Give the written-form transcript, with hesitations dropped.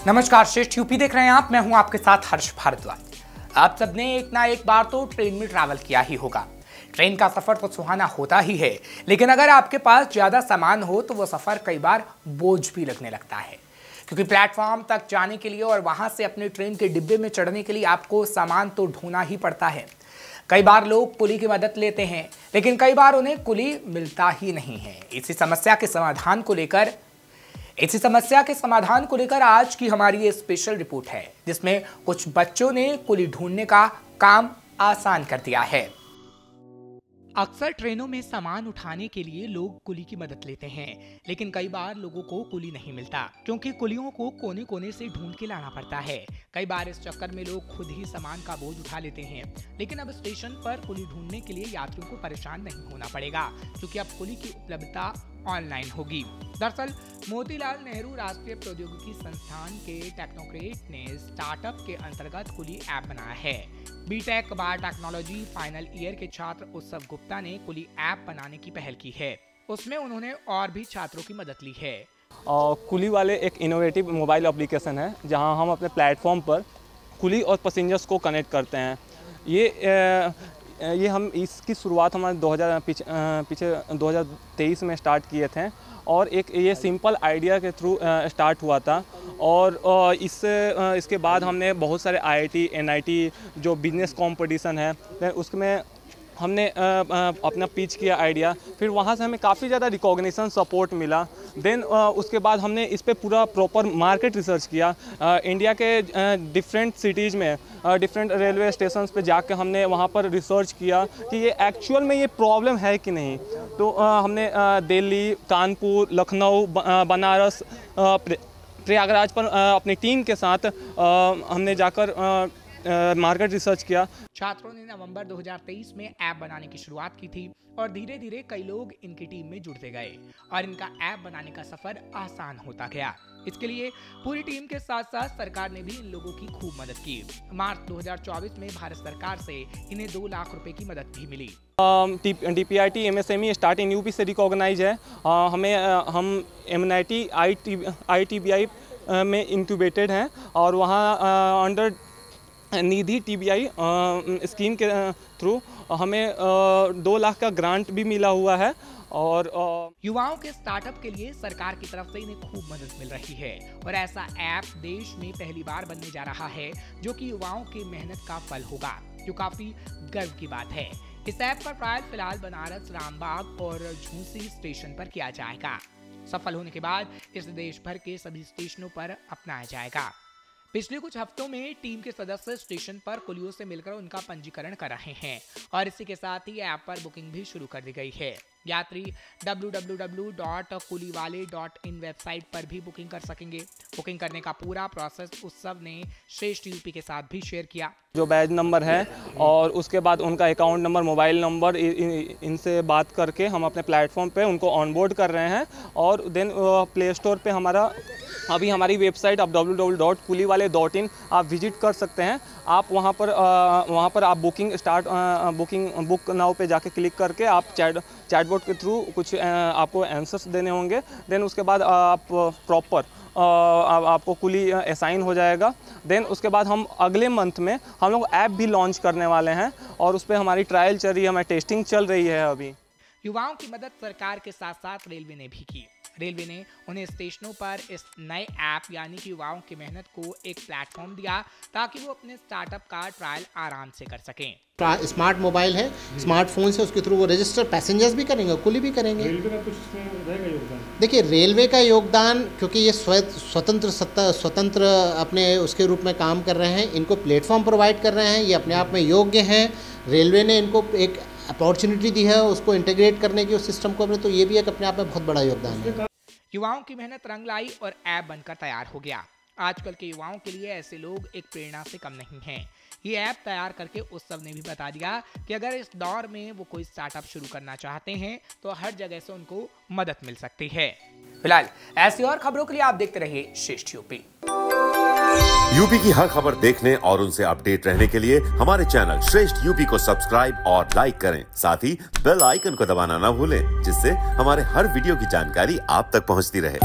नमस्कार, श्रेष्ठ यूपी देख रहे हैं आप। मैं हूं आपके साथ हर्ष भारद्वाज। आप सबने एक ना एक बार तो ट्रेन में ट्रैवल किया ही होगा। ट्रेन का सफर तो सुहाना होता ही है, लेकिन अगर आपके पास ज्यादा सामान हो तो वो सफर कई बार बोझ भी लगने लगता है, क्योंकि प्लेटफॉर्म तक जाने के लिए और वहां से अपने ट्रेन के डिब्बे में चढ़ने के लिए आपको सामान तो ढोना ही पड़ता है। कई बार लोग कुली की मदद लेते हैं, लेकिन कई बार उन्हें कुली मिलता ही नहीं है। इसी समस्या के समाधान को लेकर आज की हमारी ये स्पेशल रिपोर्ट है, जिसमें कुछ बच्चों ने कुली ढूंढने का काम आसान कर दिया है। अक्सर ट्रेनों में सामान उठाने के लिए लोग कुली की मदद लेते हैं, लेकिन कई बार लोगों को कुली नहीं मिलता, क्योंकि कुलियों को कोने कोने से ढूंढ के लाना पड़ता है। कई बार इस चक्कर में लोग खुद ही सामान का बोझ उठा लेते हैं। लेकिन अब स्टेशन पर कुली ढूंढने के लिए यात्रियों को परेशान नहीं होना पड़ेगा, क्योंकि अब कुली की उपलब्धता ऑनलाइन होगी। दरअसल मोतीलाल नेहरू राष्ट्रीय प्रौद्योगिकी संस्थान के टेक्नोक्रेट ने स्टार्टअप के अंतर्गत कुली ऐप बनाया है। बीटेक बायोटेक्नोलॉजी फाइनल ईयर के छात्र उत्सव गुप्ता ने कुली ऐप बनाने की पहल की है। उसमें उन्होंने और भी छात्रों की मदद ली है। कुली वाले एक इनोवेटिव मोबाइल एप्लीकेशन है, जहां हम अपने प्लेटफॉर्म पर कुली और पैसेंजर्स को कनेक्ट करते हैं। ये हम इसकी शुरुआत हमारे 2023 में स्टार्ट किए थे, और ये सिंपल आइडिया के थ्रू स्टार्ट हुआ था। और इसके बाद हमने बहुत सारे IIT NIT जो बिजनेस कंपटीशन है उसमें हमने अपना पिच किया आइडिया। फिर वहाँ से हमें काफ़ी ज़्यादा रिकॉग्निशन सपोर्ट मिला। देन उसके बाद हमने इस पे पूरा प्रॉपर मार्केट रिसर्च किया। इंडिया के डिफरेंट सिटीज़ में डिफरेंट रेलवे स्टेशन पे जाके हमने वहाँ पर रिसर्च किया कि ये एक्चुअल में ये प्रॉब्लम है कि नहीं। तो हमने दिल्ली, कानपुर, लखनऊ, बनारस, प्रयागराज पर अपनी टीम के साथ हमने जाकर मार्केट रिसर्च किया। छात्रों ने नवंबर 2023 में ऐप बनाने की शुरुआत की थी, और धीरे धीरे कई लोग इनकी टीम में जुड़ते गए और इनका ऐप बनाने का सफर आसान होता गया। इसके लिए पूरी टीम के साथ साथ सरकार ने भी इन लोगों की खूब मदद की। मार्च 2024 में भारत सरकार से इन्हें 2 लाख रुपए की मदद भी मिली। DPIT MSME start in UP से रिकॉग्नाइज है। हम MNIT ITBI में इंक्यूबेटेड हैं, और वहाँ अंडर निधि TBI स्कीम के थ्रू हमें 2 लाख का ग्रांट भी मिला हुआ है। और युवाओं के स्टार्टअप के लिए सरकार की तरफ से इन्हें खूब मदद मिल रही है, और ऐसा ऐप देश में पहली बार बनने जा रहा है, जो कि युवाओं की मेहनत का फल होगा, जो काफी गर्व की बात है। इस ऐप का ट्रायल फिलहाल बनारस, रामबाग और झूंसी स्टेशन पर किया जाएगा। सफल होने के बाद इसे देश भर के सभी स्टेशनों पर अपनाया जाएगा। पिछले कुछ हफ्तों में टीम के सदस्य स्टेशन पर कुलियों से मिलकर उनका पंजीकरण कर रहे हैं, और इसी के साथ ही ऐप पर बुकिंग भी शुरू कर दी गई है। यात्री www.kuliwale.in वेबसाइट पर भी बुकिंग कर सकेंगे। बुकिंग करने का पूरा प्रोसेस उत्सव ने श्रेष्ठ यूपी के साथ भी शेयर किया। जो बैज नंबर है और उसके बाद उनका अकाउंट नंबर, मोबाइल नंबर, इनसे बात करके हम अपने प्लेटफॉर्म पे उनको ऑनबोर्ड कर रहे हैं। और देन प्ले स्टोर पे हमारी वेबसाइट आप www.kuliwale.in आप विजिट कर सकते हैं। आप वहाँ पर आप बुक नाउ पे जाके क्लिक करके आप चैटबॉट के थ्रू कुछ आपको आंसर्स देने होंगे। देन उसके बाद आप प्रॉपर आपको कुली असाइन हो जाएगा। देन उसके बाद हम अगले मंथ में हम लोग ऐप भी लॉन्च करने वाले हैं, और उस पर हमारी ट्रायल चल रही है, हमारी टेस्टिंग चल रही है अभी। युवाओं की मदद सरकार के साथ साथ रेलवे ने भी की। रेलवे ने उन्हें स्टेशनों पर इस नए ऐप यानी कि युवाओं की मेहनत को एक प्लेटफॉर्म दिया, ताकि वो अपने स्टार्टअप का ट्रायल आराम से कर सकें। स्मार्ट मोबाइल है, स्मार्टफोन से उसके थ्रू वो रजिस्टर पैसेंजर्स भी करेंगे, कुली भी करेंगे। रेलवे का कुछ रहेगा योगदान? देखिए, रेलवे का योगदान, क्योंकि ये स्वतंत्र अपने उसके रूप में काम कर रहे हैं, इनको प्लेटफॉर्म प्रोवाइड कर रहे हैं, ये अपने आप में योग्य हैं। रेलवे ने इनको एक अपॉर्चुनिटी दी है उसको इंटीग्रेट करने की उस सिस्टम को, तो ये भी एक अपने आप में बहुत बड़ा योगदान है। युवाओं की मेहनत रंग लाई और ऐप बनकर तैयार हो गया। आजकल के युवाओं के लिए ऐसे लोग एक प्रेरणा से कम नहीं हैं। ये ऐप तैयार करके उत्सव ने भी बता दिया कि अगर इस दौर में वो कोई स्टार्टअप शुरू करना चाहते हैं तो हर जगह से उनको मदद मिल सकती है। फिलहाल ऐसी और खबरों के लिए आप देखते रहिए श्रेष्ठ यूपी। यूपी की हर खबर देखने और उनसे अपडेट रहने के लिए हमारे चैनल श्रेष्ठ यूपी को सब्सक्राइब और लाइक करें। साथ ही बेल आइकन को दबाना ना भूलें, जिससे हमारे हर वीडियो की जानकारी आप तक पहुंचती रहे।